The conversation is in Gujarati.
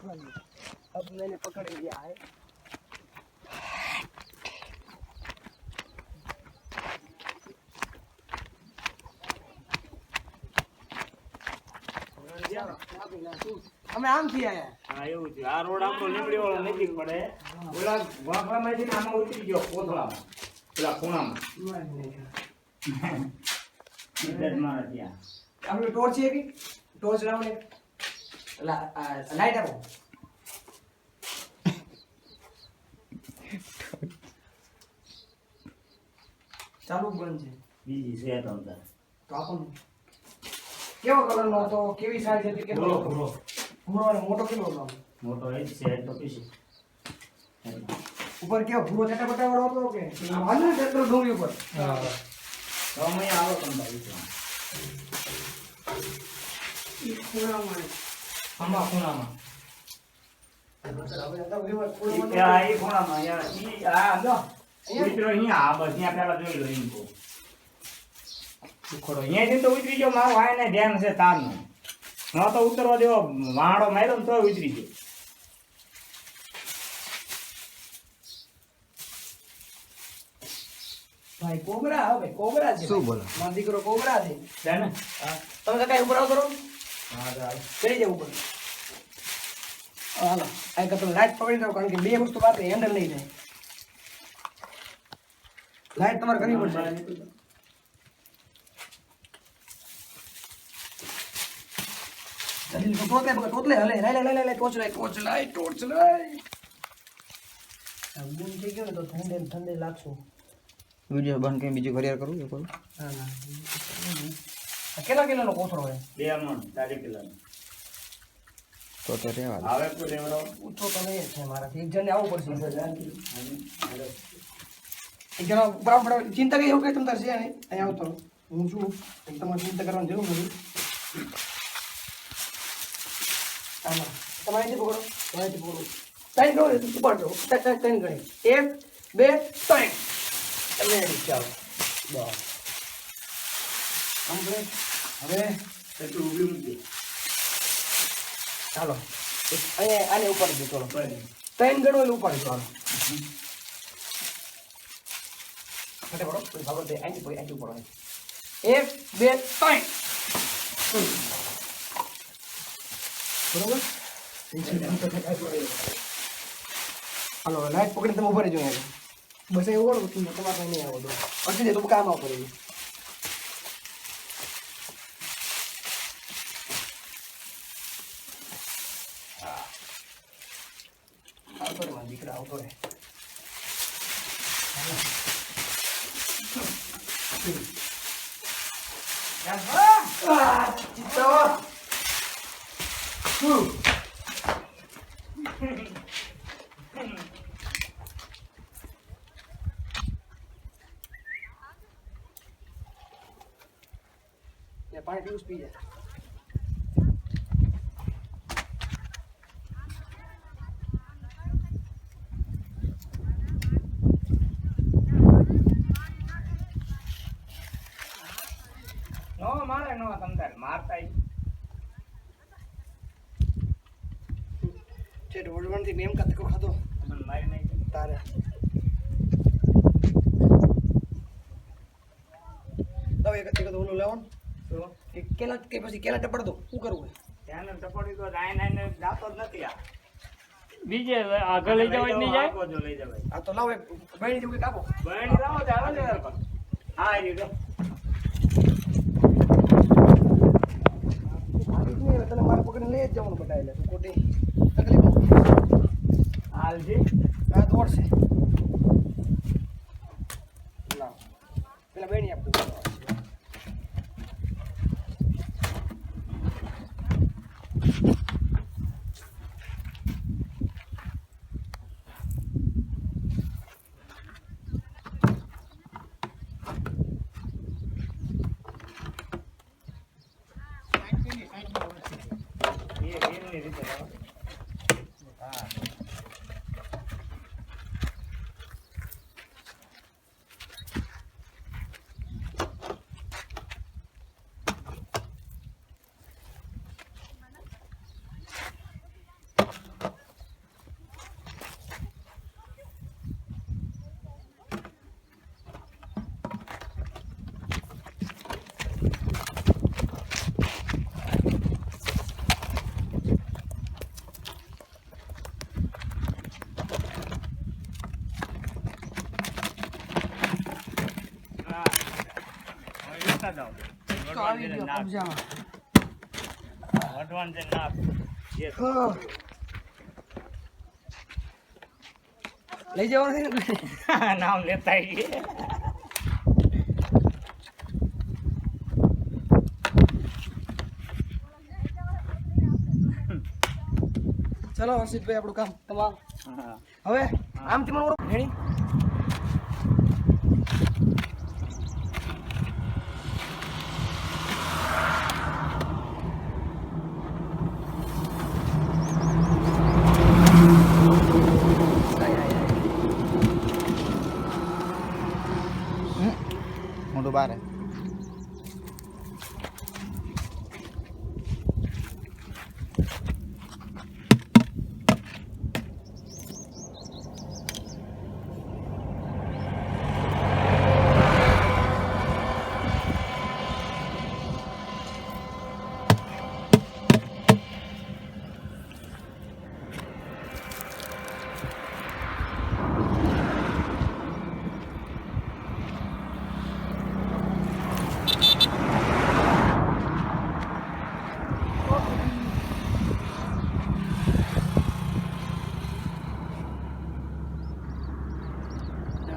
अब मैंने पकड़ लिया है। અમે આમ થી આયા. હા એવું છે. આ રોડ આપણો લીમડી વાળો નજીક પડે. ઓલા વાંકડામાંથી આમાં ઉતરી ગયો કોથળામાં. પેલા ખૂણામાં. સિદ્ધાર્થમાં ત્યાં. આપણે ટોર્ચ છે કે ટોર્ચ લાવને લાઈટ આપો. ચાલુ બંધ છે. બીજી છે તમતાર. તો આપો કેવો કલર નો હતો, કેવી સાઈઝ હતી, કેટલો ભૂરો ભૂરો અને મોટો કેટલો હતો? મોટો એ છે તો પછી ઉપર કેવો ભૂરો ચટાપટા વાળો હતો કે હાલને ચક્ર ડોંગી ઉપર? હા તો અમે આવો તમતાર વિચાર ઈ ખૂણામાં આમાં ખૂણામાં આપણે હતા વિવર ઈ ખૂણામાં યાર ઈ આ જો ઉતરો અહીંયા આ બસ અહીંયા પેલા જોઈ લો ઈન કો ઉખડો અહીંયાથી તો ઉતરી ગયો. મારો આને ધ્યાન છે તારનું ન તો ઉતરવા દેવો. વાણો માર્યો ને તો ઉતરી ગયો. ભાઈ કોબરા હવે કોબરા છે. શું બોલો? મારો દીકરો કોબરા છે. છે ને? હા તમે કાઈ ઉપર આવો કરો હા ચાલ. કરી જાવ ઉપર. હાલો આ કે તમે લાઈટ પકડી દો કારણ કે બે વસ્તુ પાસે હેન્ડલ નહીં થાય. લાઈટ તમારે કરવી પડશે. જલ્દી તો ટોટલે હલે લે ટોર્ચ લાઈ ગુમ થઈ ગયો ને તો ઠંડે લાગશું. વિડિયો બંધ કરીને બીજું ઘડિયાળ કરું એ કરું. ના કેટલા કિલોનો કોથળો હોય? 2 મણ 4 કિલોનો. તો રહેવા દે. આવે કોઈ લેવડો પૂછો તો નહીં છે મારાથી. એક જણને આવવું પડશે. એક જણા બરાબર ચિંતા કઈ એવું કઈ તમ તાર છે નહીં અહીંયા આવતો હું છું. તમારે ચિંતા કરવાની જરૂર નથી. તમારે પકડો તમારે પકડો. ત્રણ ગણો ઉપર જો ત્રણ ગણી 1 2 3 તમે ચાલો બસ કમ્પ્લીટ. હવે એટલું ઊભી મૂકી ચાલો અહીંયા આને ઉપર દે. ચાલો બસ. ત્રણ ગણો એટલે ઉપર ચાલો ફટાફટ કોઈ ભાગો દે. આઈ ઉપર 1 2 3 બરોબર. હાલો લાઈટ પકડી તમે ઉભા રહેજો અહીંયા. બસ એવું કરો કે તમારે નહીં આવો દો પછી તો કામ આવો પડે. આવતો રે મારા દીકરા આવતો રે. પાણી પીવું પી જાય. નો મારે નો તમતાર મારતા છે ઢોલવણ થી મેમ કતકો ખાતો મને મારી નહીં તારે. તો એક ઓલું લેવાનું તો કે કેલા કે પછી કેલા ટપડ દો. શું કરવું? ધ્યાન ટપડી તો આઈને જાતો જ નથી. આ બીજે આગળ લઈ જવાય નહીં જાય. આગો જો લઈ જવાય. આ તો લાવ એક બહેણી જેવું કાપો. બહેણી લાવો ચાલો ને યાર. હા એ જો તને મારે પકડીને લઈ જ જવાનું બતાવે એટલે ખોટી તકલીફ. હાલજી આ દોડશે. લાવ પેલા બહેણી આપો. એની રીતે લાવો. હા આવી ગયો નાખ. કબજામાં. વઢવાણ છે નાખ. જે હા. લઈ જવાનું છે ને? નામ લેતા આવીએ. ચલો હર્ષિતભાઈ આપણું કામ તમામ હા. હવે આમથી મને ઓળખ ભેણી